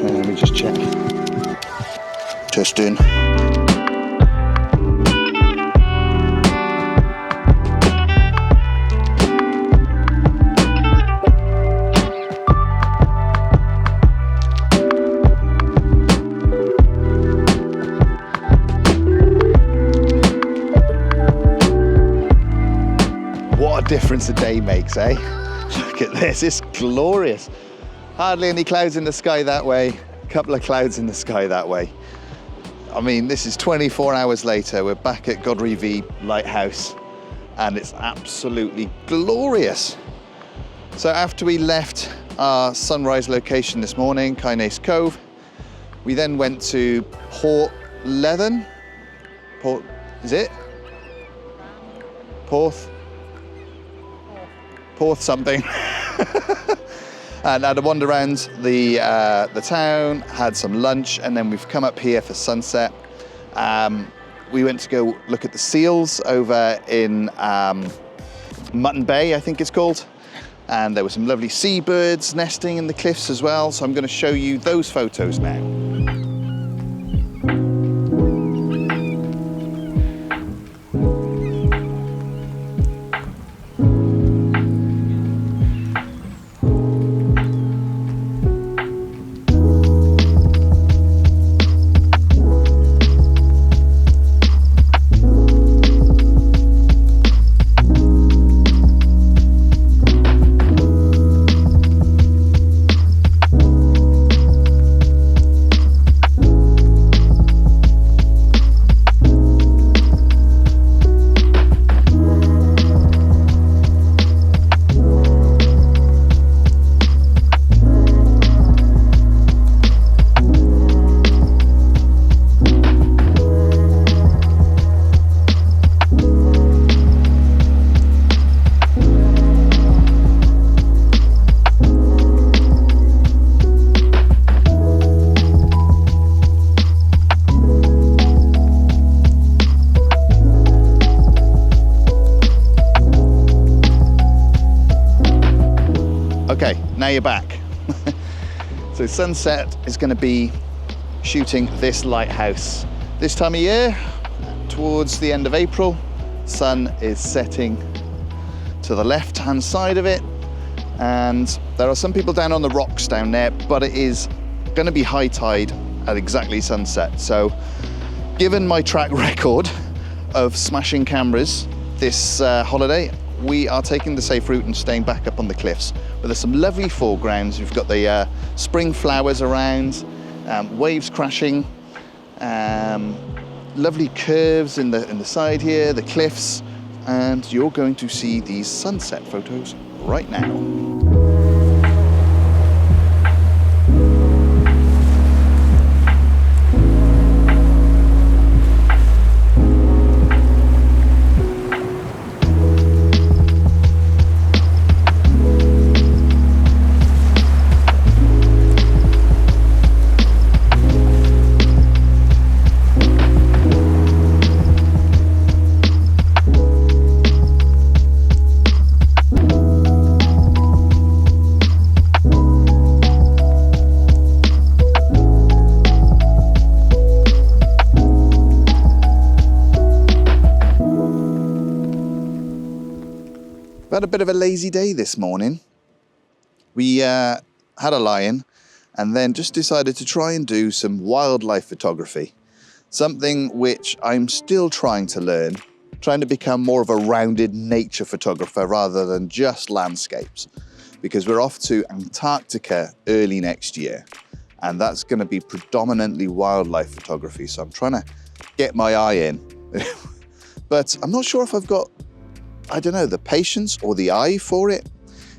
Let me just check. Testing. What a difference a day makes, eh? Look at this, it's glorious. Hardly any clouds in the sky that way, a couple of clouds in the sky that way. I mean, this is 24 hours later, we're back at Godrevy Lighthouse, and it's absolutely glorious. So after we left our sunrise location this morning, Kynase Cove, we then went to Porthleven. Is it? Porth something. And had a wander around the town, had some lunch, and then we've come up here for sunset. We went to go look at the seals over in Mutton Bay, I think it's called. And there were some lovely seabirds nesting in the cliffs as well. So I'm going to show you those photos now. Okay, now you're back. So sunset is going to be shooting this lighthouse. This time of year, towards the end of April, sun is setting to the left-hand side of it. And there are some people down on the rocks down there, but it is going to be high tide at exactly sunset. So given my track record of smashing cameras this holiday, we are taking the safe route and staying back up on the cliffs. But there's some lovely foregrounds. You've got the spring flowers around, waves crashing, lovely curves in the side here, the cliffs, and you're going to see these sunset photos right now. Had a bit of a lazy day this morning. We had a lie-in and then just decided to try and do some wildlife photography, something which I'm still trying to learn, trying to become more of a rounded nature photographer rather than just landscapes, because we're off to Antarctica early next year, and that's going to be predominantly wildlife photography, so I'm trying to get my eye in. But I'm not sure if I've got, I don't know, the patience or the eye for it.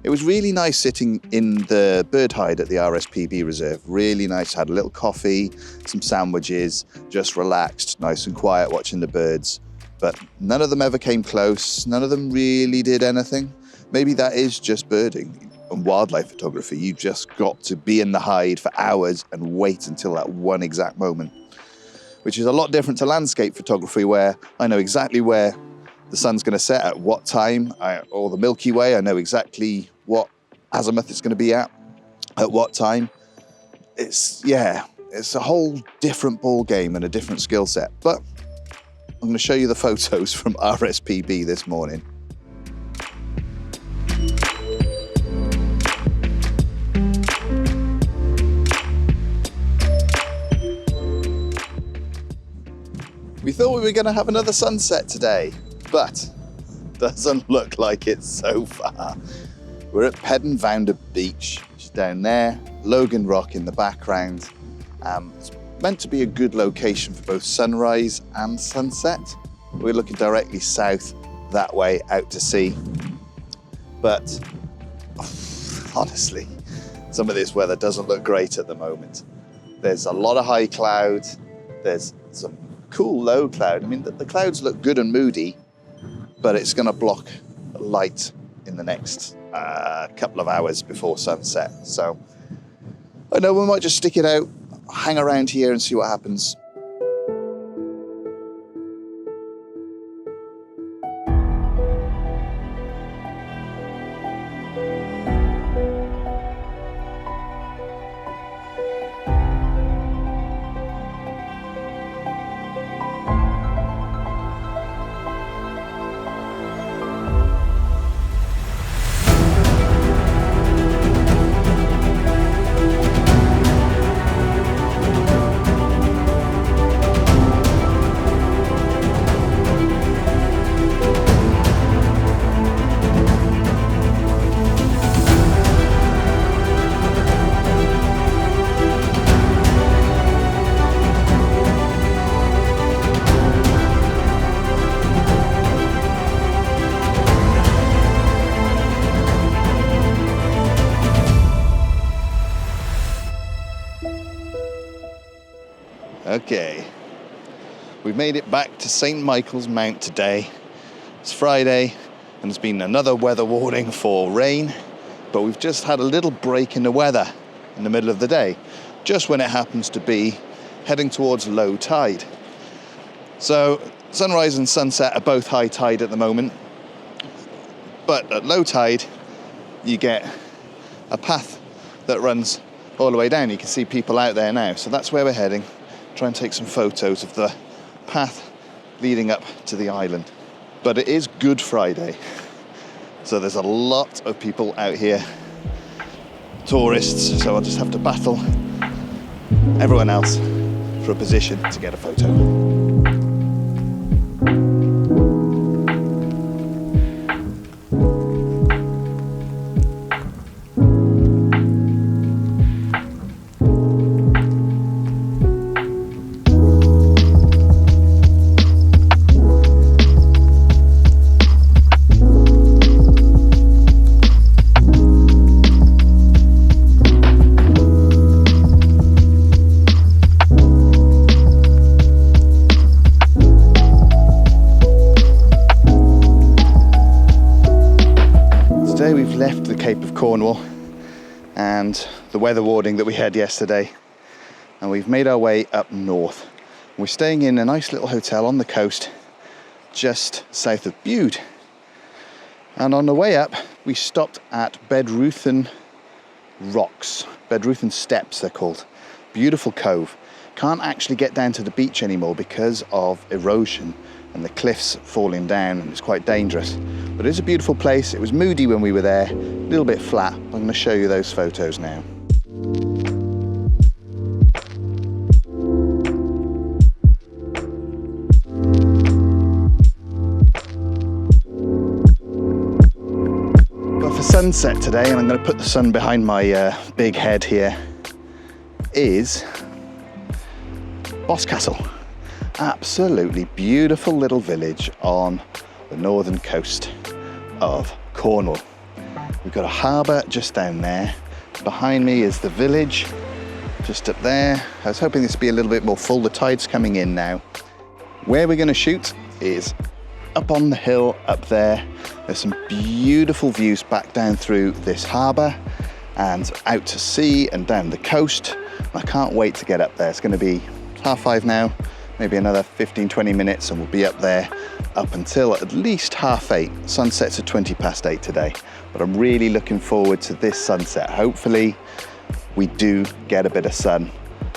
It was really nice sitting in the bird hide at the RSPB reserve. Really nice, had a little coffee, some sandwiches, just relaxed, nice and quiet watching the birds. But none of them ever came close. None of them really did anything. Maybe that is just birding and wildlife photography. You've just got to be in the hide for hours and wait until that one exact moment, which is a lot different to landscape photography, where I know exactly where the sun's going to set at what time, or the Milky Way. I know exactly what azimuth it's going to be at what time. it's a whole different ball game and a different skill set. But I'm going to show you the photos from RSPB this morning. We thought we were going to have another sunset today, but doesn't look like it so far. We're at Pedn Vounder Beach, which is down there, Logan Rock in the background. It's meant to be a good location for both sunrise and sunset. We're looking directly south that way out to sea. But honestly, some of this weather doesn't look great at the moment. There's a lot of high cloud, there's some cool low cloud. I mean, the clouds look good and moody, but it's going to block light in the next couple of hours before sunset. So I know we might just stick it out, hang around here and see what happens. Okay, we've made it back to St. Michael's Mount today. It's Friday and there's been another weather warning for rain, but we've just had a little break in the weather in the middle of the day, just when it happens to be heading towards low tide. So sunrise and sunset are both high tide at the moment, but at low tide you get a path that runs all the way down. You can see people out there now, so that's where we're heading. Try and take some photos of the path leading up to the island. But it is Good Friday, so there's a lot of people out here, tourists, so I'll just have to battle everyone else for a position to get a photo. Today we've left the Cape of Cornwall and the weather warning that we had yesterday, and we've made our way up north. We're staying in a nice little hotel on the coast just south of Bude. And on the way up we stopped at Bedruthen Rocks, Bedruthen Steps they're called. Beautiful cove. Can't actually get down to the beach anymore because of erosion and the cliffs falling down, and it's quite dangerous. But it is a beautiful place. It was moody when we were there, a little bit flat. I'm going to show you those photos now. But for sunset today, and I'm going to put the sun behind my big head here, is Boscastle. Absolutely beautiful little village on the northern coast of Cornwall. We've got a harbour just down there. Behind me is the village, just up there. I was hoping this would be a little bit more full. The tide's coming in now. Where we're going to shoot is up on the hill up there. There's some beautiful views back down through this harbour and out to sea and down the coast. I can't wait to get up there. It's going to be 5:30 now. Maybe another 15-20 minutes and we'll be up there up until at least 8:30. Sunset's at 8:20 today, but I'm really looking forward to this sunset. Hopefully we do get a bit of sun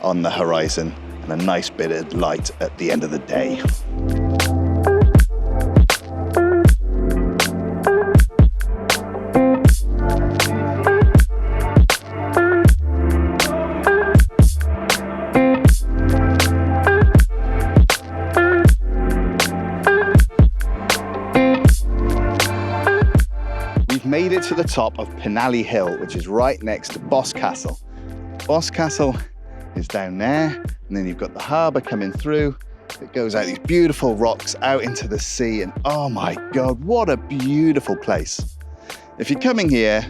on the horizon and a nice bit of light at the end of the day. Made it to the top of Pedn Hill, which is right next to Boscastle. Boscastle is down there, and then you've got the harbour coming through. It goes out these beautiful rocks out into the sea, and oh my God, what a beautiful place. If you're coming here,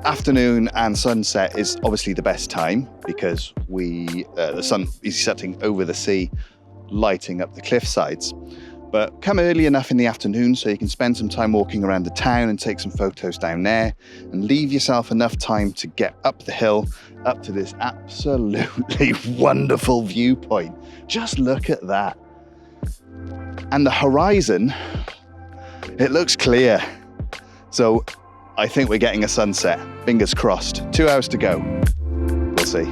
afternoon and sunset is obviously the best time because the sun is setting over the sea, lighting up the cliff sides. But come early enough in the afternoon so you can spend some time walking around the town and take some photos down there, and leave yourself enough time to get up the hill, up to this absolutely wonderful viewpoint. Just look at that. And the horizon, it looks clear. So I think we're getting a sunset. Fingers crossed. 2 hours to go. We'll see.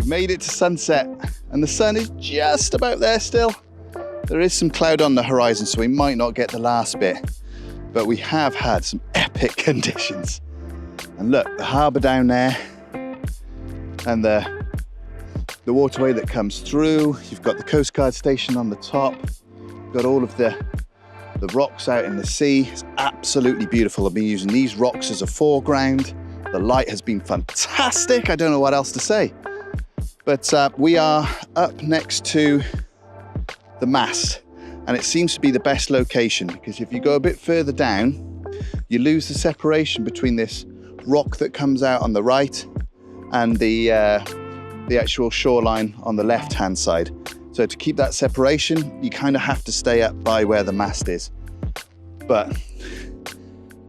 Made it to sunset and the sun is just about there still. There is some cloud on the horizon, so we might not get the last bit, but we have had some epic conditions. And look, the harbour down there and the waterway that comes through. You've got the Coast Guard station on the top. You've got all of the rocks out in the sea. It's absolutely beautiful. I've been using these rocks as a foreground. The light has been fantastic. I don't know what else to say. But we are up next to the mast, and it seems to be the best location because if you go a bit further down, you lose the separation between this rock that comes out on the right and the actual shoreline on the left-hand side. So to keep that separation, you kind of have to stay up by where the mast is. But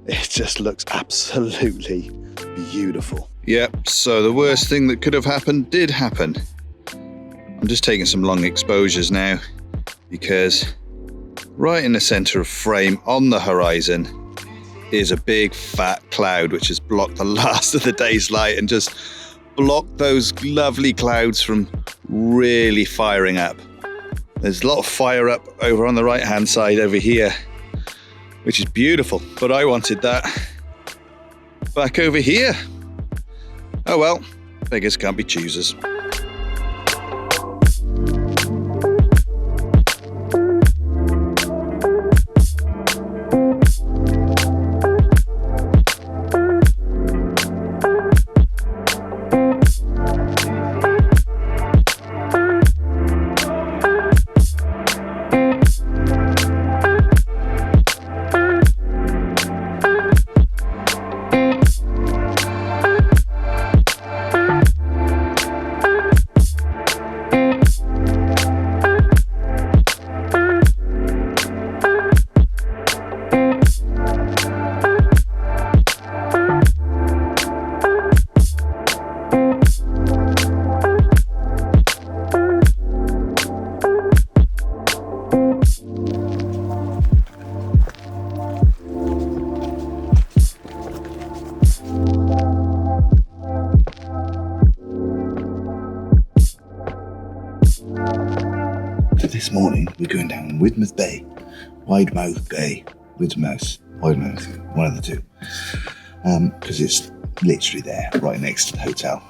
it just looks absolutely beautiful. Yep, so the worst thing that could have happened did happen. I'm just taking some long exposures now because right in the center of frame on the horizon is a big fat cloud which has blocked the last of the day's light and just blocked those lovely clouds from really firing up. There's a lot of fire up over on the right hand side over here, which is beautiful, but I wanted that back over here. Oh well, beggars can't be choosers. This morning we're going down Widemouth Bay, Widemouth Bay, Widemouth, one of the two, because it's literally there, right next to the hotel,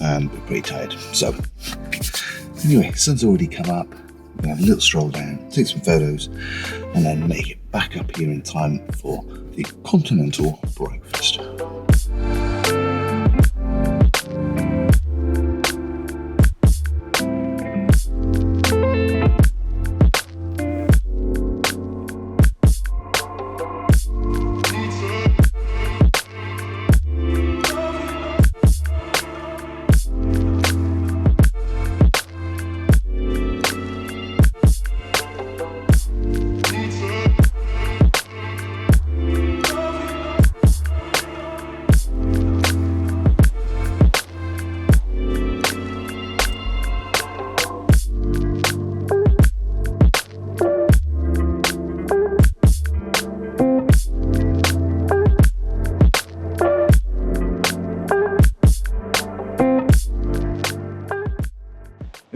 and we're pretty tired. So anyway, the sun's already come up. We're gonna have a little stroll down, take some photos, and then make it back up here in time for the continental breakfast.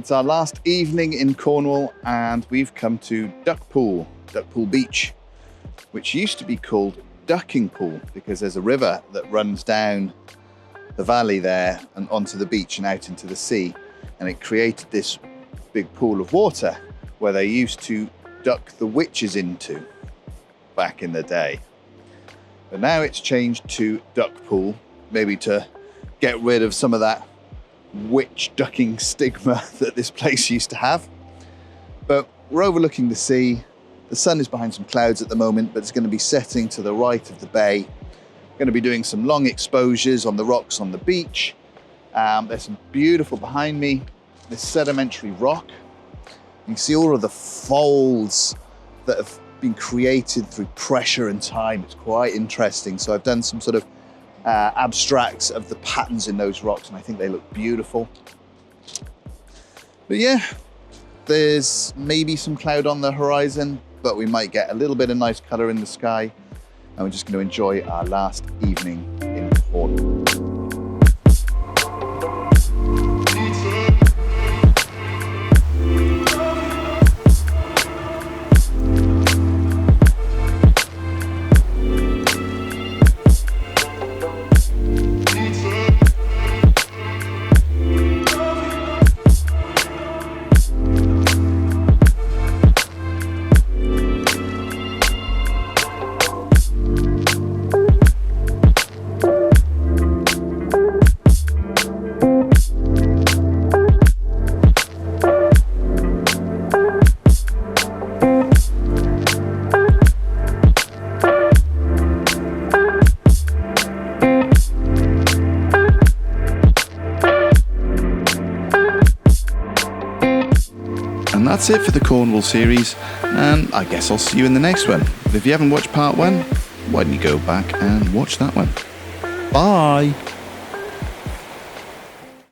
It's our last evening in Cornwall and we've come to Duckpool Beach, which used to be called Ducking Pool because there's a river that runs down the valley there and onto the beach and out into the sea, and it created this big pool of water where they used to duck the witches into back in the day. But now it's changed to Duckpool, maybe to get rid of some of that witch ducking stigma that this place used to have. But we're overlooking the sea. The sun is behind some clouds at the moment, but it's going to be setting to the right of the bay. Going to be doing some long exposures on the rocks on the beach. There's some beautiful behind me, this sedimentary rock. You can see all of the folds that have been created through pressure and time. It's quite interesting. So I've done some sort of abstracts of the patterns in those rocks, and I think they look beautiful. But yeah, there's maybe some cloud on the horizon, but we might get a little bit of nice colour in the sky, and we're just going to enjoy our last evening in Cornwall. And that's it for the Cornwall series, and I guess I'll see you in the next one. But if you haven't watched part 1, why don't you go back and watch that one. Bye!